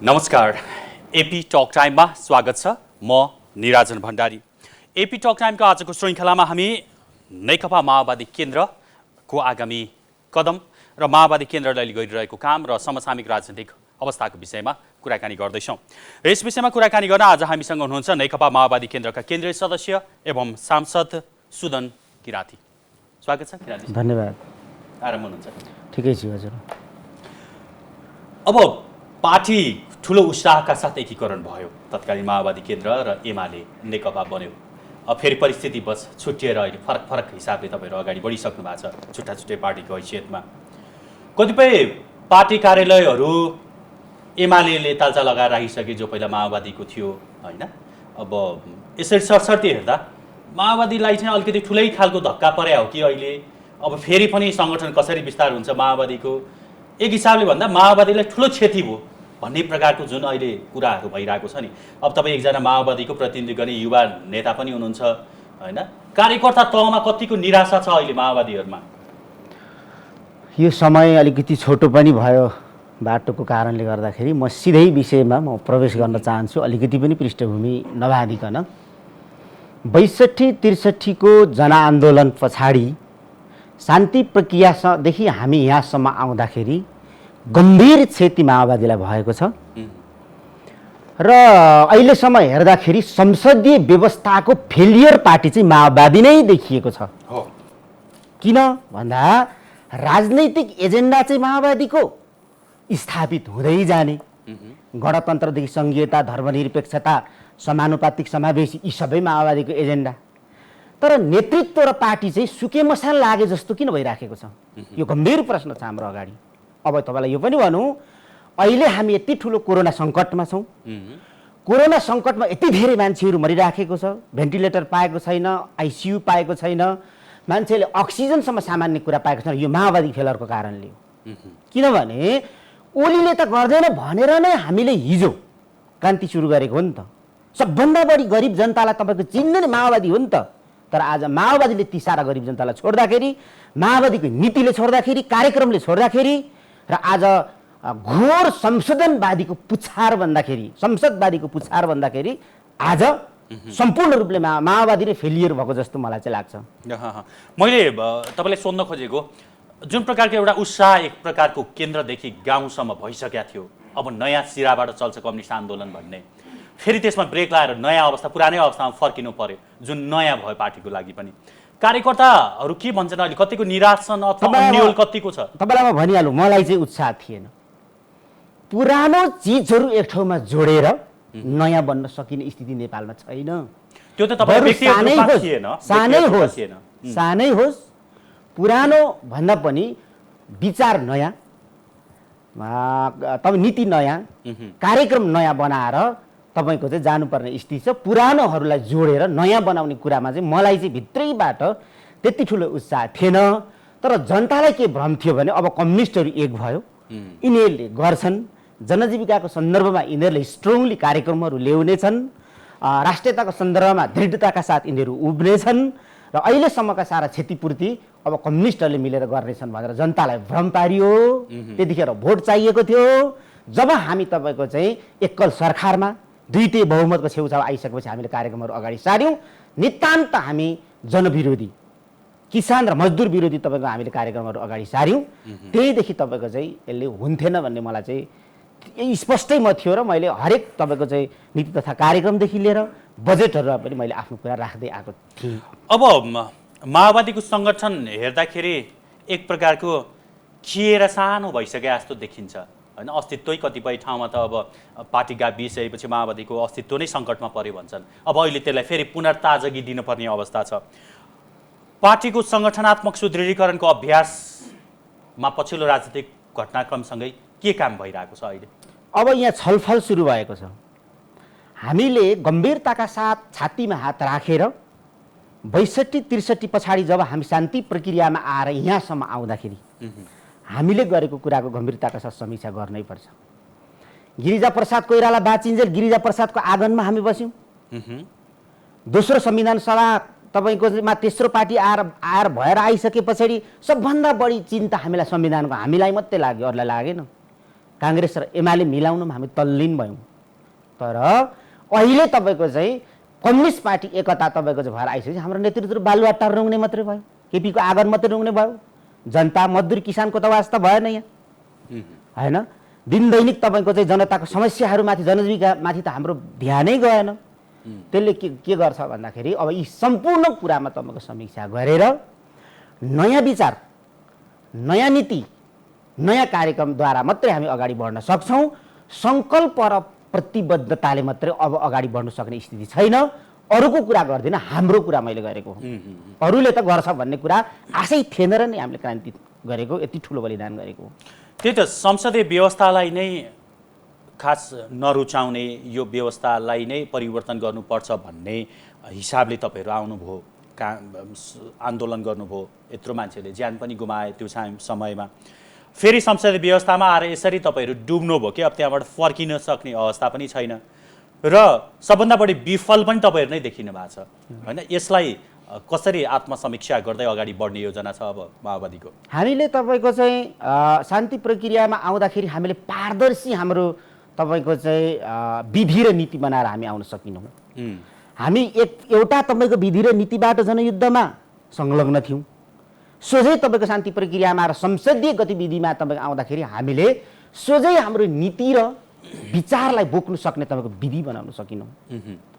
नमस्कार, AP talk टाइममा स्वागत छ। म निराजन भण्डारी। एपी टक टाइमको आजको श्रृङ्खलामा हामी नेकपा माओवादी केन्द्रको आगामी कदम र माओवादी केन्द्रले अहिले गरिरहेको काम र समसामयिक राजनीतिक अवस्थाको विषयमा कुराकानी गर्दैछौँ। र यस विषयमा कुराकानी गर्न आज हामीसँग हुनुहुन्छ नेकपा माओवादी केन्द्रका केन्द्रीय सदस्य एवं सांसद सुदन किराती। स्वागत छ किराती। धन्यवाद। आराम हुनुहुन्छ? ठिकै छु हजुर। अब पार्टी ठुलो उत्साहका साथ एकीकरण भयो, तत्कालीन माओवादी केन्द्र र एमाले नेकपा बन्यो। अब फेरि परिस्थिति बस छुट्टिएर अहिले फरक फरक हिसाबले तपाईँहरू अगाडि बढिसक्नु भएको छ छुट्टा छुट्टै पार्टीको हैसियतमा। कतिपय पार्टी कार्यालयहरू एमाले तालचा लगाएर राखिसके जो पहिला माओवादीको थियो होइन। अब यसरी सरसर्ती हेर्दा माओवादीलाई चाहिँ अलिकति ठुलै खालको धक्का परे हो कि अहिले अब फेरि पनि सङ्गठन कसरी विस्तार हुन्छ माओवादीको, एक हिसाबले भन्दा माओवादीलाई ठुलो क्षति भयो भन्ने प्रकारको जुन अहिले कुराहरू भइरहेको छ नि। अब तपाईँ एकजना माओवादीको प्रतिनिधि गर्ने युवा नेता पनि हुनुहुन्छ होइन। कार्यकर्ता तहमा कतिको निराशा छ अहिले माओवादीहरूमा? यो समय अलिकति छोटो पनि भयो बाटोको कारणले गर्दाखेरि म सिधै विषयमा म प्रवेश गर्न चाहन्छु, अलिकति पनि पृष्ठभूमि नबाँधिकन। 62-63 को जनआन्दोलन पछाडि शान्ति प्रक्रियादेखि हामी यहाँसम्म आउँदाखेरि गम्भीर क्षति माओवादीलाई भएको छ र अहिलेसम्म हेर्दाखेरि संसदीय व्यवस्थाको फेलियर पार्टी चाहिँ माओवादी नै देखिएको छ। किन भन्दा राजनैतिक एजेन्डा चाहिँ माओवादीको स्थापित हुँदै जाने, गणतन्त्रदेखि सङ्घीयता, धर्मनिरपेक्षता, समानुपातिक समावेशी, यी सबै माओवादीको एजेन्डा। तर नेतृत्व र पार्टी चाहिँ सुके मसाल लागे जस्तो किन भइराखेको छ? यो गम्भीर प्रश्न छ हाम्रो अगाडि। अब तपाईँलाई यो पनि भनौँ, अहिले हामी यति ठुलो कोरोना सङ्कटमा छौँ। कोरोना सङ्कटमा यति धेरै मान्छेहरू मरिराखेको छ, भेन्टिलेटर पाएको छैन, आइसियु पाएको छैन, मान्छेले अक्सिजनसम्म सामान्य कुरा पाएको छैन। यो माओवादी फेलरको कारणले हो। किनभने ओलीले त गर्दैन भनेर नै हामीले हिजो क्रान्ति सुरु गरेको हो नि त। सबभन्दा बढी गरिब जनतालाई तपाईँको चिन्ने नै माओवादी हो नि त। तर आज माओवादीले ती सारा गरिब जनतालाई छोड्दाखेरि, माओवादीको नीतिले छोड्दाखेरि, कार्यक्रमले छोड्दाखेरि र आज घोर संशोधनवादीको पुछार भन्दाखेरि, संसदवादीको पुछार भन्दाखेरि आज सम्पूर्ण रूपले माओवादी नै फेलियर भएको जस्तो मलाई चाहिँ लाग्छ। मैले तपाईँलाई सोध्न खोजेको जुन प्रकारको एउटा उत्साह एक प्रकारको केन्द्रदेखि गाउँसम्म भइसकेको थियो, अब नयाँ सिराबाट चल्छ कम्युनिस्ट आन्दोलन भन्ने, फेरि त्यसमा ब्रेक लगाएर नयाँ अवस्था, पुरानै अवस्थामा फर्किनु पर्यो जुन नयाँ भयो पार्टीको लागि पनि। कार्यकर्ताहरू के भन्छन् अहिले? कतिको निराश छन् अथवा अन्यल कतिको छ? तपाईँलाई म भनिहालौँ, मलाई चाहिँ उत्साह थिएन। पुरानो चिजहरू एक ठाउँमा जोडेर नयाँ बन्न सकिने स्थिति नेपालमा छैन। त्यो त तपाईँ व्यक्तिगत रूपमा थिएन, सानै होस्, पुरानो भन्दा पनि विचार नयाँ, तपाईँ नीति नयाँ, कार्यक्रम नयाँ बनाएर तपाईँको चाहिँ जानुपर्ने स्थिति छ। पुरानोहरूलाई जोडेर नयाँ बनाउने कुरामा चाहिँ मलाई चाहिँ भित्रैबाट त्यति ठुलो उत्साह थिएन। तर जनतालाई के भ्रम थियो भने अब कम्युनिस्टहरू एक भयो, यिनीहरूले गर्छन्, जनजीविकाको सन्दर्भमा यिनीहरूले स्ट्रङली कार्यक्रमहरू ल्याउनेछन्, राष्ट्रियताको सन्दर्भमा दृढताका साथ यिनीहरू उभिनेछन् र अहिलेसम्मका सारा क्षतिपूर्ति अब कम्युनिस्टहरूले मिलेर गर्नेछन् भनेर जनतालाई भ्रम पारियो। त्यतिखेर भोट चाहिएको थियो। जब हामी तपाईँको चाहिँ एकल सरकारमा दुईटै बहुमतको छेउछाउ आइसकेपछि हामीले कार्यक्रमहरू अगाडि सार्यौँ। नितान्त हामी जनविरोधी, किसान र मजदुर विरोधी तपाईँको हामीले कार्यक्रमहरू अगाडि सार्यौँ। त्यहीदेखि तपाईँको चाहिँ यसले हुन्थेन भन्ने मलाई चाहिँ स्पष्टै म थियो र मैले हरेक तपाईँको चाहिँ नीति तथा कार्यक्रमदेखि लिएर बजेटहरूमा पनि मैले आफ्नो कुरा राख्दै आएको थिएँ। अब माओवादीको सङ्गठन हेर्दाखेरि एक प्रकारको खिएर सानो भइसके जस्तो देखिन्छ होइन। अस्तित्वै कतिपय ठाउँमा त अब पार्टी गाभिसकेपछि माओवादीको अस्तित्व नै सङ्कटमा पर्यो भन्छन्। अब अहिले त्यसलाई फेरि पुनर्ताजगी दिनुपर्ने अवस्था छ। पार्टीको सङ्गठनात्मक सुदृढीकरणको अभ्यासमा पछिल्लो राजनीतिक घटनाक्रमसँगै के काम भइरहेको छ अहिले? अब यहाँ छलफल सुरु भएको छ। हामीले गम्भीरताका साथ छातीमा हात राखेर 62-63 पछाडि जब हामी शान्ति प्रक्रियामा आएर यहाँसम्म आउँदाखेरि हामीले गरेको कुराको गम्भीरताका साथ समीक्षा गर्नै पर्छ। गिरिजा प्रसाद कोइराला बाँचिन्जेल गिरिजा प्रसादको आँगनमा हामी बस्यौँ। दोस्रो संविधान सभा तपाईँको तेस्रो पार्टी आएर भएर आइसके पछाडि सबभन्दा बढी चिन्ता हामीलाई संविधानको हामीलाई मात्रै लाग्यो, अरूलाई लागेन। काङ्ग्रेस र एमाले मिलाउनुमा हामी तल्लीन भयौँ। तर अहिले तपाईँको चाहिँ कम्युनिस्ट पार्टी एकता तपाईँको चाहिँ भएर आइसकेपछि हाम्रो नेतृत्व बालुवाटार रुङ्ने मात्रै भयो, केपीको आँगन मात्रै रुङ्ने भयो। जनता मजदुर किसानको त वास्ता भएन यहाँ, होइन? दिन दैनिक तपाईँको चाहिँ जनताको समस्याहरूमाथि जनजीविकामाथि त हाम्रो ध्यानै गएन। त्यसले के गर्छ भन्दाखेरि अब यी सम्पूर्ण कुरामा तपाईँको समीक्षा गरेर नयाँ विचार, नयाँ नीति, नयाँ कार्यक्रमद्वारा मात्रै हामी अगाडि बढ्न सक्छौँ। सङ्कल्प र प्रतिबद्धताले मात्रै अब अगाडि बढ्न सक्ने स्थिति छैन। अरूको कुरा गर्दिनँ, हाम्रो कुरा मैले गरेको हो। अरूले त गर्छ भन्ने कुरा आशै थिएन र नै हामीले क्रान्ति गरेको, यति ठुलो बलिदान गरेको। त्यही त संसदीय व्यवस्थालाई नै खास नरुचाउने, यो व्यवस्थालाई नै परिवर्तन गर्नुपर्छ भन्ने हिसाबले तपाईँहरू आउनुभयो, आन्दोलन गर्नुभयो, यत्रो मान्छेले ज्यान पनि गुमाए त्यो समयमा। फेरि संसदीय व्यवस्थामा आएर यसरी तपाईँहरू डुब्नुभयो कि अब त्यहाँबाट फर्किन सक्ने अवस्था पनि छैन र सबभन्दा बढी विफल पनि तपाईँहरू नै देखिनु भएको छ, होइन? यसलाई कसरी आत्मसमीक्षा गर्दै अगाडि बढ्ने योजना छ अब माओवादीको? हामीले तपाईँको चाहिँ शान्ति प्रक्रियामा आउँदाखेरि हामीले पारदर्शी हाम्रो तपाईँको चाहिँ विधि र नीति बनाएर हामी आउन सकिनौँ। हामी एउटा तपाईँको विधि र नीतिबाट जनयुद्धमा संलग्न थियौँ। सोझै तपाईँको शान्ति प्रक्रियामा र संसदीय गतिविधिमा तपाईँको आउँदाखेरि हामीले सोझै हाम्रो नीति र विचारलाई बोक्नु सक्ने तपाईँको विधि बनाउन सकिनौँ।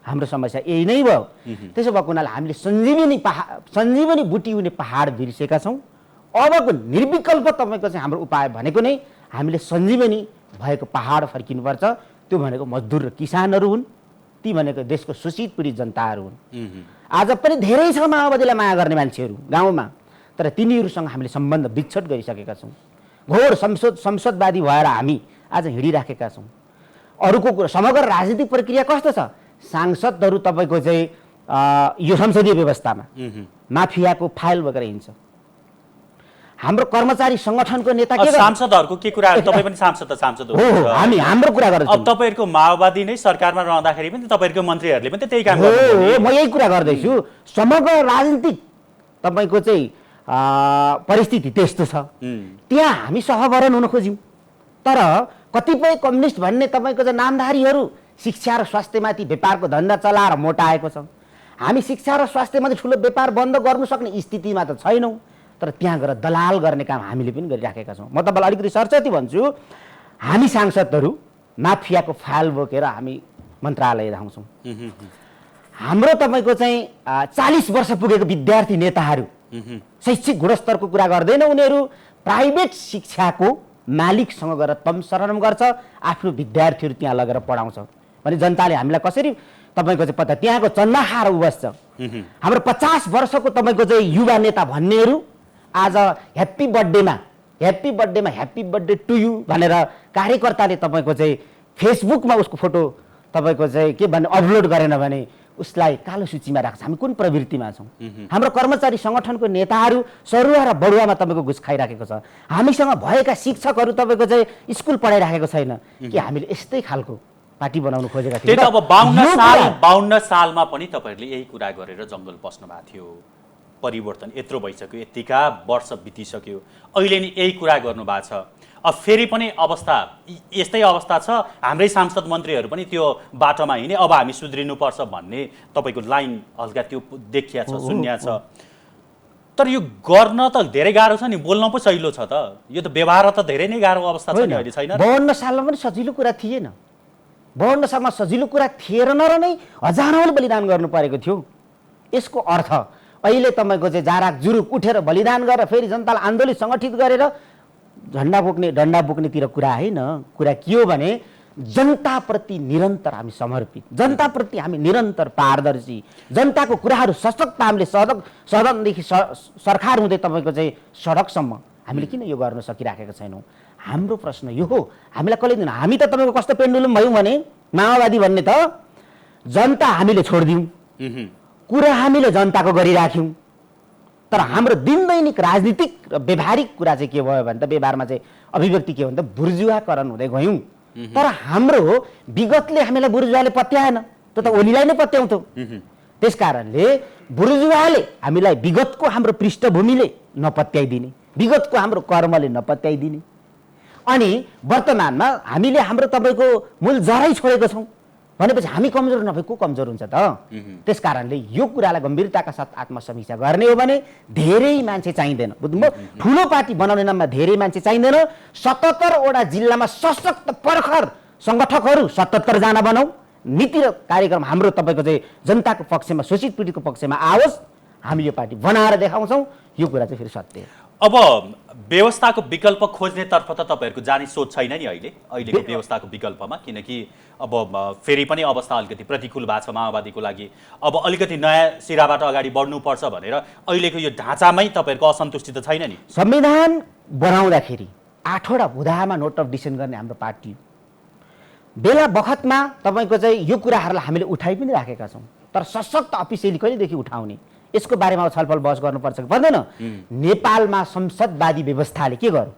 हाम्रो समस्या यही नै भयो। त्यसो भएको हुनाले हामीले सञ्जीवनी बुटी हुने पहाड बिर्सेका छौँ। अबको निर्विकल्प तपाईँको चाहिँ हाम्रो उपाय भनेको नै हामीले सञ्जीवनी भएको पहाड फर्किनुपर्छ। त्यो भनेको मजदुर र किसानहरू हुन्, ती भनेको देशको शोषित पीडित जनताहरू हुन्। आज पनि धेरै छ माओवादीलाई माया गर्ने मान्छेहरू गाउँमा, तर तिनीहरूसँग हामीले सम्बन्ध विच्छेद गरिसकेका छौँ। घोर संसदवादी भएर हामी आज हिँडिराखेका छौँ। अरूको कुरा समग्र राजनीतिक प्रक्रिया कस्तो छ? सांसदहरू तपाईँको चाहिँ यो संसदीय व्यवस्थामा माफियाको फाइल बोकेर हिँड्छ। हाम्रो कर्मचारी सङ्गठनको नेता के सांसदहरूको के कुरा? तपाईँ पनि सांसद हो, हामी हाम्रो कुरा गर्छौँ। अब तपाईँहरूको माओवादी नै सरकारमा रहँदाखेरि पनि तपाईँहरूको मन्त्रीहरूले पनि त्यही काम गर्छ। म यही कुरा गर्दैछु। समग्र राजनीतिक तपाईँको चाहिँ परिस्थिति त्यस्तो छ। त्यहाँ हामी सहभरण हुन खोज्यौँ, तर कतिपय कम्युनिस्ट भन्ने तपाईँको चाहिँ नामधारीहरू शिक्षा र स्वास्थ्यमाथि व्यापारको धन्दा चलाएर मोटाएको छ। हामी शिक्षा र स्वास्थ्यमाथि ठुलो व्यापार बन्द गर्नु सक्ने स्थितिमा त छैनौँ, तर त्यहाँ गएर दलाल गर्ने काम हामीले पनि गरिराखेका छौँ। म तपाईँलाई अलिकति सरस्वती भन्छु, हामी सांसदहरू माफियाको फाइल बोकेर हामी मन्त्रालय धाउँछौँ। हाम्रो तपाईँको चाहिँ 40 वर्ष पुगेको विद्यार्थी नेताहरू शैक्षिक गुणस्तरको कुरा गर्दैन, उनीहरू प्राइभेट शिक्षाको मालिकसँग गएर तमसरण गर्छ, आफ्नो विद्यार्थीहरू त्यहाँ लगेर पढाउँछ भने जनताले हामीलाई कसरी तपाईँको चाहिँ पत्ता त्यहाँको चन्दा खाएर उबस्छ। हाम्रो 50 वर्षको तपाईँको चाहिँ युवा नेता भन्नेहरू आज ह्याप्पी बर्थडे टु यु भनेर कार्यकर्ताले तपाईँको चाहिँ फेसबुकमा उसको फोटो तपाईँको चाहिँ के भन्ने अपलोड गरेन भने उसलाई कालो सूचीमा राख्छ। हामी कुन प्रवृत्तिमा छौँ? हाम्रो कर्मचारी सङ्गठनको नेताहरू सरुवा र बढुवामा तपाईँको घुस खाइराखेको छ। हामीसँग भएका शिक्षकहरू तपाईँको चाहिँ स्कुल पढाइराखेको छैन कि हामीले यस्तै खालको पार्टी बनाउनु खोजेका थियौँ। त्यही त अब 52 सालमा पनि तपाईँहरूले यही कुरा गरेर जङ्गल बस्नु भएको थियो। परिवर्तन यत्रो भइसक्यो, यतिका वर्ष बितिसक्यो, अहिले नि यही कुरा गर्नुभएको छ। अब फेरि पनि यस्तै अवस्था छ, हाम्रै सांसद मन्त्रीहरू पनि त्यो बाटोमा हिँडे अब हामी सुध्रिनुपर्छ भन्ने तपाईँको लाइन हल्का त्यो देखिया छ, सुन्या छ। तर यो गर्न त धेरै गाह्रो छ नि, बोल्न पो सहिलो छ त। यो त व्यवहार त धेरै नै गाह्रो अवस्था छ नि अहिले, छैन? 52 सालमा पनि सजिलो कुरा थिएन। 52 सालमा सजिलो कुरा थिएन र नै हजारौँले बलिदान गर्नु परेको थियो। यसको अर्थ अहिले तपाईँको चाहिँ जाराक जुरुक उठेर बलिदान गरेर फेरि जनतालाई आन्दोलित सङ्गठित गरेर डन्डा बोक्नेतिर कुरा होइन। कुरा के हो भने जनताप्रति निरन्तर हामी समर्पित, जनताप्रति हामी निरन्तर पारदर्शी, जनताको कुराहरू सशक्त हामीले सदनदेखि सरकार हुँदै तपाईँको चाहिँ सडकसम्म हामीले किन यो गर्न सकिराखेका छैनौँ? हाम्रो प्रश्न यो हो। हामीलाई कसले दिनु? हामी त तपाईँको कस्तो पेन्डुलम भयौँ भने माओवादी भन्ने त जनता हामीले छोडिदिउँ, कुरा हामीले जनताको गरिराख्यौँ, तर हाम्रो दिनदैनिक राजनीतिक र व्यवहारिक कुरा चाहिँ के भयो भने त व्यवहारमा चाहिँ अभिव्यक्ति के हो भने त बुर्जुवाकरण हुँदै गयौँ। तर हाम्रो विगतले हामीलाई बुर्जुवाले पत्याएन, त्यो त ओलीलाई नै पत्याउँथ्यो। त्यस कारणले बुर्जुवाले हामीलाई विगतको हाम्रो पृष्ठभूमिले नपत्याइदिने, विगतको हाम्रो कर्मले नपत्याइदिने, अनि वर्तमानमा हामीले हाम्रो तपाईँको मूल जरै छोडेको छौँ भनेपछि हामी कमजोर नभए को कमजोर हुन्छ त? त्यस कारणले यो कुरालाई गम्भीरताका साथ आत्मसमीक्षा गर्ने हो भने धेरै मान्छे चाहिँदैन। बुझ्नुभयो? ठुलो पार्टी बनाउने नाममा धेरै मान्छे चाहिँदैन। 77 वटा जिल्लामा सशक्त प्रखर सङ्गठकहरू 77 जना बनाऊ। नीति र कार्यक्रम हाम्रो तपाईँको चाहिँ जनताको पक्षमा, शोषित पीडितको पक्षमा आओस्। हामी यो पार्टी बनाएर देखाउँछौँ। यो कुरा चाहिँ फेरि सत्य हो। अब व्यवस्थाको विकल्प खोज्नेतर्फ त तपाईँहरूको जाने सोच छैन नि अहिलेको व्यवस्थाको विकल्पमा, किनकि अब फेरि पनि अवस्था अलिकति प्रतिकूल भएको छ माओवादीको लागि। अब अलिकति नयाँ सिराबाट अगाडि बढ्नुपर्छ भनेर अहिलेको यो ढाँचामै तपाईँहरूको असन्तुष्टि त छैन नि? संविधान बनाउँदाखेरि 8 वटा बुँदामा नोट अफ डिसिसन गर्ने हाम्रो पार्टी बेला बखतमा तपाईँको चाहिँ यो कुराहरूलाई हामीले उठाइ पनि राखेका छौँ। तर सशक्त अफिसियली कहिलेदेखि उठाउने, यसको बारेमा छलफल बहस गर्नुपर्छ कि पर्दैन? नेपालमा संसदवादी व्यवस्थाले के गर्यो?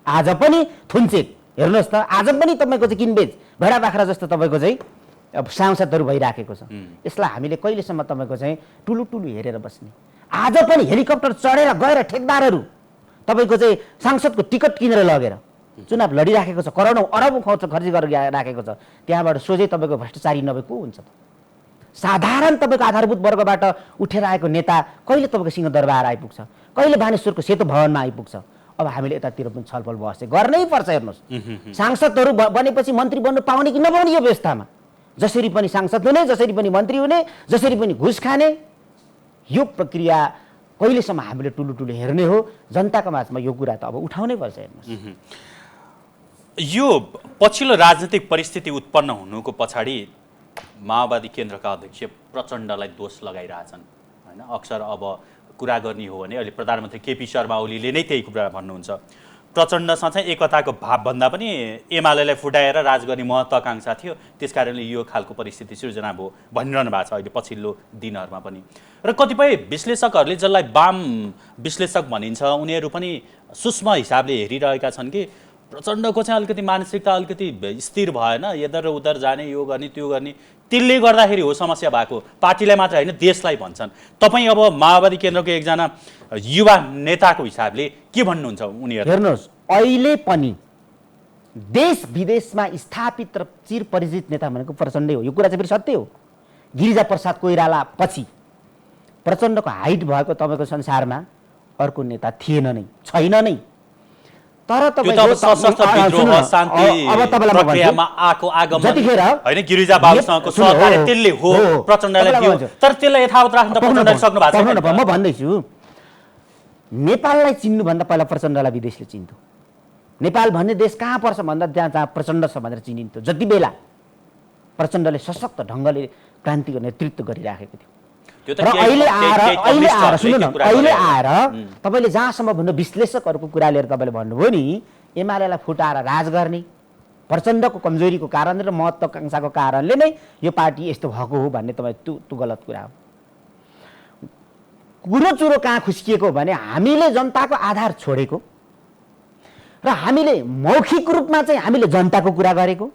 आज पनि थुन्चेक हेर्नुहोस् त, आज पनि तपाईँको चाहिँ किनबेच भेडा बाख्रा जस्तो तपाईँको चाहिँ अब सांसदहरू भइराखेको छ। यसलाई हामीले कहिलेसम्म तपाईँको चाहिँ टुलु टुलु हेरेर बस्ने? आज पनि हेलिकप्टर चढेर गएर ठेकदारहरू तपाईँको चाहिँ सांसदको टिकट किनेर लगेर चुनाव लडिराखेको छ। करोडौँ अरबौँ खर्च गरेर राखेको छ। त्यहाँबाट सोझै तपाईँको भ्रष्टाचारी नभए को हुन्छ त? साधारण तपाईँको आधारभूत वर्गबाट उठेर आएको नेता कहिले तपाईँको सिंहदरबार आइपुग्छ, कहिले बानेश्वरको सेतो भवनमा आइपुग्छ? अब हामीले यतातिर पनि छलफल बहस गर्नै पर्छ। हेर्नुहोस्, सांसदहरू बनेपछि मन्त्री बन्नु पाउने कि नपाउने यो व्यवस्थामा जसरी पनि सांसद हुने, जसरी पनि मन्त्री हुने, जसरी पनि घुस खाने, यो प्रक्रिया कहिलेसम्म हामीले टुलु टुलु हेर्ने हो? जनताको माझमा यो कुरा त अब उठाउनै पर्छ। हेर्नुहोस्, यो पछिल्लो राजनीतिक परिस्थिति उत्पन्न हुनुको पछाडि माओवादी केन्द्रका अध्यक्ष प्रचण्डलाई दोष लगाइरहेछन् होइन? अक्सर अब कुरा गर्ने हो भने अहिले प्रधानमन्त्री केपी शर्मा ओलीले नै त्यही कुरा भन्नुहुन्छ। प्रचण्डसँग चाहिँ एकताको भावभन्दा पनि एमालेलाई फुटाएर राज गर्ने महत्त्वाकांक्षा थियो, त्यसकारणले यो खालको परिस्थिति सिर्जना भयो भनिरहनु भएको छ अहिले पछिल्लो दिनहरूमा पनि। र कतिपय विश्लेषकहरूले जसलाई वाम विश्लेषक भनिन्छ उनीहरू पनि सूक्ष्म हिसाबले हेरिरहेका छन् कि प्रचण्डको चाहिँ अलिकति मानसिकता अलिकति स्थिर भएन, इधर उधर जाने, यो गर्ने त्यो गर्ने, त्यसले गर्दाखेरि हो समस्या भएको। पार्टीलाई मात्र होइन देशलाई भन्छन्। तपाईँ अब माओवादी केन्द्रको एकजना युवा नेताको हिसाबले के भन्नुहुन्छ उनीहरू? हेर्नुहोस्, अहिले पनि देश विदेशमा स्थापित र चिरपरिचित नेता भनेको प्रचण्डै हो। यो कुरा चाहिँ फेरि सत्य हो। गिरिजा प्रसाद कोइराला पछि प्रचण्डको हाइट भएको तपाईँको संसारमा अर्को नेता थिएन नै, छैन नै। तर तपाईको सशस्त्र विद्रोह शान्ति प्रक्रियामा आएको आगमन हैन गिरिजा बाबुसँगको सहकार्य त्यसले हो प्रचण्डलाई दियो, तर त्यसलाई यथावत राख्न त प्रचण्डले सक्नु भएको छैन। म भन्दैछु, नेपाललाई चिन्नु भन्दा पहिला प्रचण्डलाई विदेशले चिन्थ्यो। नेपाल भन्ने देश कहाँ पर्छ भन्दा जहाँ प्रचण्ड छ भनेर चिनिन्थ्यो। जति बेला प्रचण्डले सशक्त ढङ्गले क्रान्तिको नेतृत्व गरिराखेको थियो। र अहिले आएर सुन्नु न, अहिले आएर तपाईँले जहाँसम्म भन्नु विश्लेषकहरूको कुरा लिएर तपाईँले भन्नुभयो नि, एमालेलाई फुटाएर राज गर्ने प्रचण्डको कमजोरीको कारणले र महत्त्वाकांक्षाको कारणले नै यो पार्टी यस्तो भएको हो भन्ने तपाईँ त्यो गलत कुरा हो। कुरो चुरो कहाँ खुस्किएको भने हामीले जनताको आधार छोडेको र हामीले मौखिक रूपमा चाहिँ हामीले जनताको कुरा गरेको,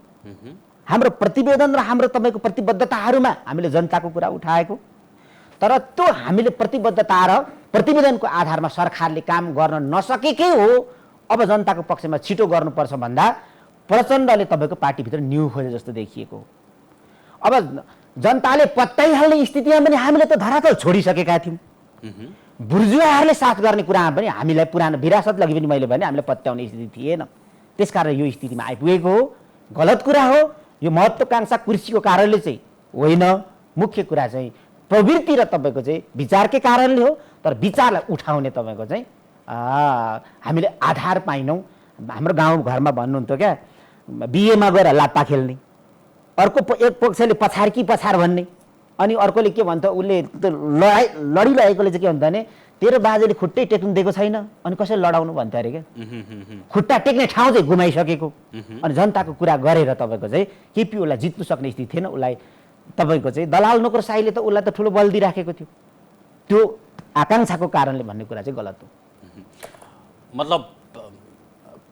हाम्रो प्रतिवेदन र हाम्रो तपाईँको प्रतिबद्धताहरूमा हामीले जनताको कुरा उठाएको, तर त्यो हामीले प्रतिबद्धता र प्रतिवेदनको आधारमा सरकारले काम गर्न नसकेकै हो। अब जनताको पक्षमा छिटो गर्नुपर्छ भन्दा प्रचण्डले तपाईँको पार्टीभित्र न्यु खोजे जस्तो देखिएको हो। अब जनताले पत्याइहाल्ने स्थितिमा पनि हामीले त धरातल छोडिसकेका थियौँ। बुर्जुवाहरूले साथ गर्ने कुरामा पनि हामीलाई पुरानो विरासत लगी पनि मैले भने हामीले पत्याउने स्थिति थिएन। त्यसकारण यो स्थितिमा आइपुगेको हो। गलत कुरा हो। यो महत्त्वाकांक्षा कुर्सीको कारणले चाहिँ होइन, मुख्य कुरा चाहिँ प्रवृत्ति र तपाईँको चाहिँ विचारकै कारणले हो। तर विचारलाई उठाउने तपाईँको चाहिँ हामीले आधार पाइनौँ। हाम्रो गाउँघरमा भन्नुहुन्थ्यो क्या, बिहेमा गएर लात्ता खेल्ने, अर्को एक पक्षले पछाड कि पछाड भन्ने, अनि अर्कोले के भन्छ, उसले लडिरहेकोले चाहिँ के भन्छ भने तेरो बाजेले खुट्टै टेक्नु दिएको छैन अनि कसरी लडाउनु भन्छ अरे क्या। खुट्टा टेक्ने ठाउँ चाहिँ गुमाइसकेको। अनि जनताको कुरा गरेर तपाईँको चाहिँ केपी उसलाई जित्नु सक्ने स्थिति थिएन। उसलाई तपाईँको चाहिँ दलाल नोकरशाहीले त उसलाई त ठुलो बल दिइराखेको थियो। त्यो आकाङ्क्षाको कारणले भन्ने कुरा चाहिँ गलत हो। मतलब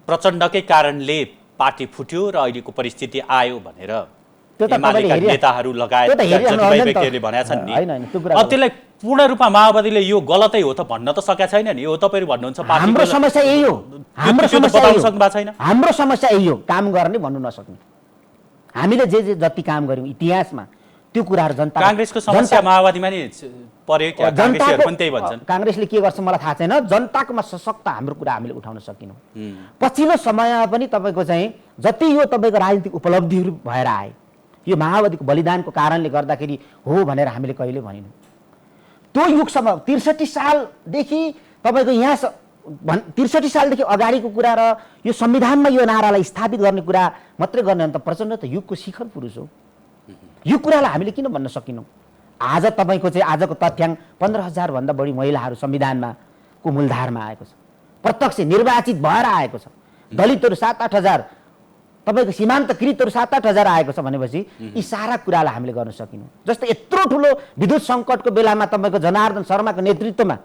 प्रचण्डकै कारणले पार्टी फुट्यो र अहिलेको परिस्थिति आयो भनेर नेताहरू लगायत जतिभाइ व्यक्तिहरूले भनेका छन् नि। त्यसलाई पूर्ण रूपमा माओवादीले यो गलतै हो त भन्न त सकेका छैन नि। यो तपाईँहरू भन्नुहुन्छ हाम्रो समस्या यही हो, हाम्रो त्यो त समस्या बताउन यही हो। सक्नु भएको छैन। हाम्रो समस्या यही हो, काम गर्ने भन्नु नसक्ने। हामीले जे जति काम गर्यौँ इतिहासमा त्यो कुराहरू जनता काङ्ग्रेसको समस्या माओवादीमा नि पर्यो क्या? काङ्ग्रेसीहरू पनि त्यही भन्छन्। काङ्ग्रेसले के गर्छ मलाई थाहा छैन, जनताकोमा सशक्त हाम्रो कुरा हामीले उठाउन सकिनौँ। पछिल्लो समयमा पनि तपाईँको चाहिँ जति यो तपाईँको राजनीतिक उपलब्धिहरू भएर आए, यो माओवादीको बलिदानको कारणले गर्दाखेरि हो भनेर हामीले कहिले भनेनौँ। त्यो युगसम्म 63 सालदेखि तपाईँको यहाँ 63 सालदेखि अगाडिको कुरा र यो संविधानमा यो नारालाई स्थापित गर्ने कुरा मात्रै गर्ने अन्त प्रचण्ड त युगको शिखर पुरुष हो। यो कुरालाई हामीले किन भन्न सकिनौँ? आज तपाईँको चाहिँ आजको तथ्याङ्क 15,000 भन्दा बढी महिलाहरू संविधानमा को मूलधारमा आएको छ, प्रत्यक्ष निर्वाचित भएर आएको छ। दलितहरू 7-8 हजार, तपाईँको सीमान्तकृतहरू 7-8 हजार आएको छ भनेपछि यी सारा कुरालाई हामीले गर्न सकिनौँ। जस्तै यत्रो ठुलो विद्युत सङ्कटको बेलामा तपाईँको जनार्दन शर्माको नेतृत्वमा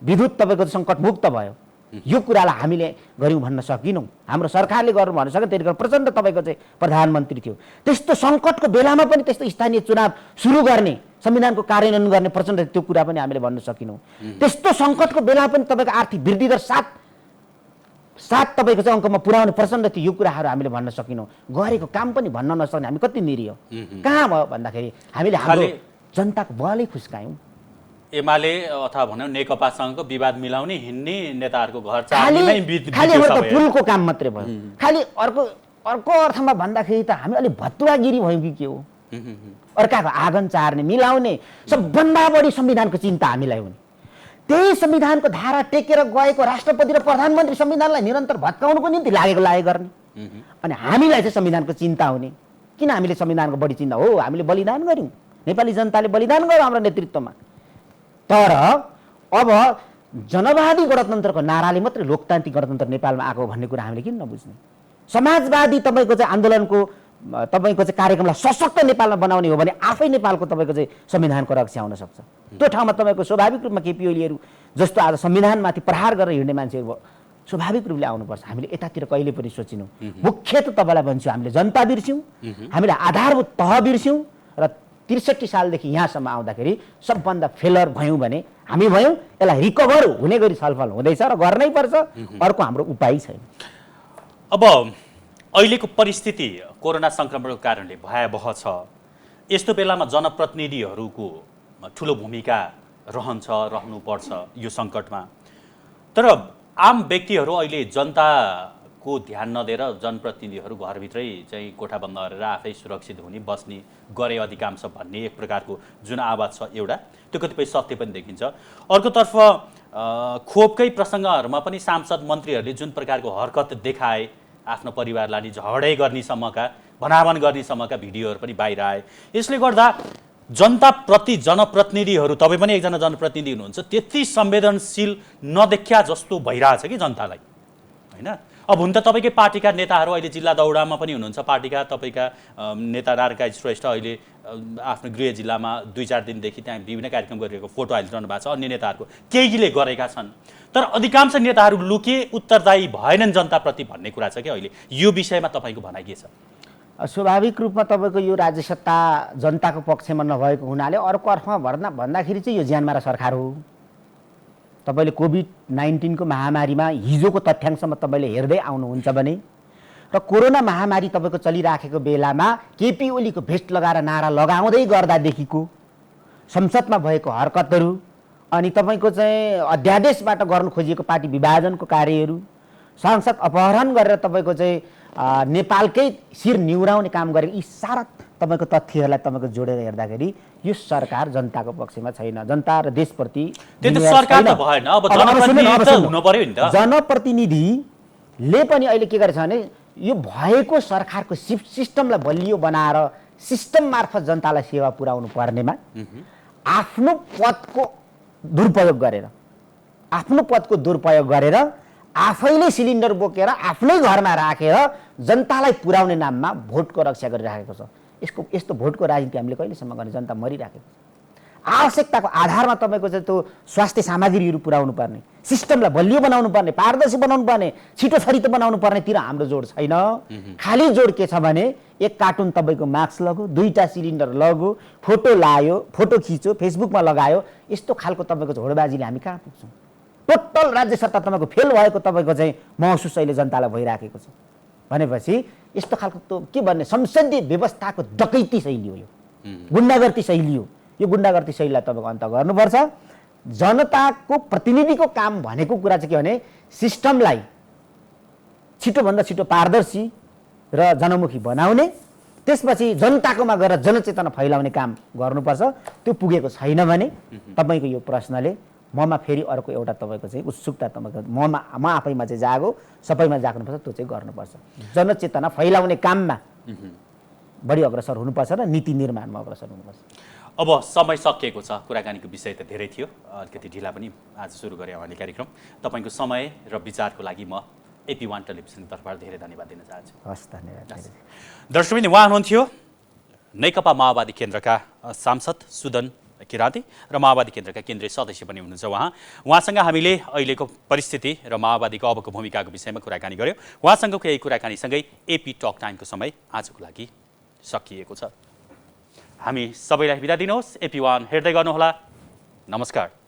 विद्युत तपाईँको सङ्कटमुक्त भयो, यो कुरालाई हामीले गऱ्यौँ भन्न सकिनौँ। हाम्रो सरकारले गर्नु भन्न सकेन, त्यतिखेर प्रचण्ड तपाईँको चाहिँ प्रधानमन्त्री थियो। त्यस्तो सङ्कटको बेलामा पनि त्यस्तो स्थानीय चुनाव सुरु गर्ने, संविधानको कार्यान्वयन गर्ने प्रचण्ड त्यो कुरा पनि हामीले भन्न सकिनौँ। त्यस्तो सङ्कटको बेला पनि तपाईँको आर्थिक वृद्धि दर 7 तपाईँको चाहिँ अङ्कमा पुर्याउने प्रचण्ड थियो, यो कुराहरू हामीले भन्न सकिनौँ। गरेको काम पनि भन्न नसक्ने हामी कति निरीह कहाँ भयो भन्दाखेरि हामीले हाम्रो जनताको बलै फुस्कायौँ। एमाले अथवा भनौँ नेकपासँगको विवाद मिलाउने हिँड्ने नेताहरूको घर खालि पुलको काम मात्रै भयो। खालि अर्को अर्थमा भन्दाखेरि त हामी अलिक भतुवागिरी भयौँ कि के हो? अर्काको आँगन चार्ने, मिलाउने, सबभन्दा बढी संविधानको चिन्ता हामीलाई हुने। त्यही संविधानको धारा टेकेर गएको राष्ट्रपति र प्रधानमन्त्री संविधानलाई निरन्तर भत्काउनुको निम्ति लागेको गर्ने। अनि हामीलाई चाहिँ संविधानको चिन्ता हुने किन? हामीले संविधानको बढी चिन्ता हो, हामीले बलिदान गऱ्यौँ, नेपाली जनताले बलिदान गर्यो हाम्रो नेतृत्वमा। तर अब जनवादी गणतन्त्रको नाराले मात्रै लोकतान्त्रिक गणतन्त्र नेपालमा आएको भन्ने कुरा हामीले किन नबुझ्ने? समाजवादी तपाईँको चाहिँ आन्दोलनको तपाईँको चाहिँ कार्यक्रमलाई सशक्त नेपालमा बनाउने हो भने आफै नेपालको तपाईँको चाहिँ संविधानको रक्षा हुन सक्छ। त्यो ठाउँमा तपाईँको स्वाभाविक रूपमा केपी ओलीहरू जस्तो आज संविधानमाथि प्रहार गरेर हिँड्ने मान्छेहरू स्वाभाविक रूपले आउनुपर्छ। हामीले यतातिर कहिले पनि सोचिनौँ। मुख्य त तपाईँलाई भन्छु, हामीले जनता बिर्स्यौँ, हामीले आधारभूत तह बिर्स्यौँ र 63 सालदेखि यहाँसम्म आउँदाखेरि सबभन्दा फेलर भयौँ भने हामी भयौँ। यसलाई रिकभर हुने गरी छलफल हुँदैछ र गर्नै पर्छ, अर्को हाम्रो उपाय छैन। अब अहिलेको परिस्थिति कोरोना सङ्क्रमणको कारणले भयावह छ। यस्तो बेलामा जनप्रतिनिधिहरूको ठुलो भूमिका रहनुपर्छ यो सङ्कटमा। तर आम व्यक्तिहरू अहिले जनताको ध्यान नदिएर जनप्रतिनिधिहरू घरभित्रै चाहिँ कोठाबन्द गरेर आफै सुरक्षित हुने बस्ने गरे अधिकांश भन्ने एक प्रकारको जुन आवाज छ एउटा, त्यो कतिपय सत्य पनि देखिन्छ। अर्कोतर्फ खोपकै प्रसङ्गहरूमा पनि सांसद मन्त्रीहरूले जुन प्रकारको हरकत देखाए, आफ्नो परिवारलाई नि झगडै गर्नेसम्मका, भनाभन गर्नेसम्मका भिडियोहरू पनि बाहिर आए। यसले गर्दा जनताप्रति जनप्रतिनिधिहरू, तपाईँ पनि एकजना जनप्रतिनिधि हुनुहुन्छ, त्यति संवेदनशील नदेखिया जस्तो भइरहेछ कि जनतालाई, होइन? अब हुन त तपाईँकै पार्टीका नेताहरू अहिले जिल्ला दौडामा पनि हुनुहुन्छ। पार्टीका तपाईँका नेता नारायण श्रेष्ठ अहिले आफ्नो गृह जिल्लामा 2-4 दिनदेखि त्यहाँ विभिन्न कार्यक्रम गरिरहेको फोटो हालिरहनु भएको छ। अन्य नेताहरूको केहीले गरेका छन्, तर अधिकांश नेताहरू लुके उत्तरदायी भएनन् जनताप्रति भन्ने कुरा छ कि अहिले यो विषयमा तपाईँको भनाइ के छ? स्वाभाविक रूपमा तपाईँको यो राज्य सत्ता जनताको पक्षमा नभएको हुनाले अर्को अर्थमा भन्दाखेरि चाहिँ यो ज्यानमारा सरकार हो। तपाईँले कोभिड-19 को महामारीमा हिजोको तथ्याङ्कसम्म तपाईँले हेर्दै आउनुहुन्छ भने र कोरोना महामारी तपाईँको चलिराखेको बेलामा केपी ओलीको भेस्ट लगाएर नारा लगाउँदै गर्दादेखिको संसदमा भएको हरकतहरू, अनि तपाईँको चाहिँ अध्यादेशबाट गर्नु खोजिएको पार्टी विभाजनको कार्यहरू, सांसद अपहरण गरेर तपाईँको चाहिँ नेपालकै शिर निहुराउने काम गरेको, यी सारा तपाईँको तथ्यहरूलाई तपाईँको जोडेर हेर्दाखेरि यो सरकार जनताको पक्षमा छैन। जनता र देशप्रति जनप्रतिनिधिले पनि अहिले के गरेछ भने यो भएको सरकारको सिस्टमलाई बलियो बनाएर सिस्टम मार्फत जनतालाई सेवा पुर्याउनु पर्नेमा आफ्नो पदको दुरुपयोग गरेर आफैले सिलिन्डर बोकेर आफ्नै घरमा राखेर जनतालाई पुर्याउने नाममा भोटको रक्षा गरिराखेको छ। यस्तो भोटको राजनीति हामीले कहिलेसम्म गर्ने? जनता मरिराखेको छ। आवश्यकताको आधारमा तपाईँको चाहिँ त्यो स्वास्थ्य सामग्रीहरू पुर्याउनु पर्ने, सिस्टमलाई बलियो बनाउनु पर्ने, पारदर्शी बनाउनु पर्ने, छिटो छरितो बनाउनु पर्नेतिर हाम्रो जोड छैन। खाली जोड के छ भने एक कार्टुन तपाईँको मास्क लगो, 2टा सिलिन्डर लगो, फोटो लायो, फोटो खिच्यो, फेसबुकमा लगायो, यस्तो खालको तपाईँको झोडबाजीले हामी कहाँ पुग्छौँ? टोटल राज्य सत्ता तपाईँको फेल भएको तपाईँको चाहिँ महसुस अहिले जनतालाई भइराखेको छ भनेपछि यस्तो खालको के भन्ने संसदीय व्यवस्थाको डकैती शैली हो, यो गुण्डागर्दी शैली हो। यो गुण्डागर्दी शैलीलाई तपाईँको अन्त गर्नुपर्छ। जनताको प्रतिनिधिको काम भनेको कुरा चाहिँ के भने सिस्टमलाई छिटोभन्दा छिटो पारदर्शी र जनमुखी बनाउने, त्यसपछि जनताकोमा गएर जनचेतना फैलाउने काम गर्नुपर्छ। त्यो पुगेको छैन भने तपाईँको यो प्रश्नले ममा फेरि अर्को एउटा तपाईँको चाहिँ उत्सुकता तपाईँको म आफैमा चाहिँ जागो, सबैमा जाग्नुपर्छ, त्यो चाहिँ गर्नुपर्छ। जनचेतना फैलाउने काममा बढी अग्रसर हुनुपर्छ र नीति निर्माणमा अग्रसर हुनुपर्छ। अब समय सकिएको छ, कुराकानीको विषय त धेरै थियो, अलिकति ढिला पनि आज सुरु गरेँ हामीले कार्यक्रम। तपाईँको समय र विचारको लागि म AP1 टेलिभिजनको तर्फबाट धेरै धन्यवाद दिन चाहन्छु। हस्, धन्यवाद। दर्शकबिन, उहाँ हुनुहुन्थ्यो नेकपा माओवादी केन्द्रका सांसद सुदन किराँती र माओवादी केन्द्रका केन्द्रीय सदस्य पनि हुनुहुन्छ उहाँसँग हामीले अहिलेको परिस्थिति र माओवादीको अबको भूमिकाको विषयमा कुराकानी गऱ्यौँ। उहाँसँगको यही कुराकानीसँगै AP टक टाइमको समय आजको लागि सकिएको छ। हामी सबैलाई बिदा दिनुहोस्। AP1 हेर्दै गर्नुहोला। नमस्कार।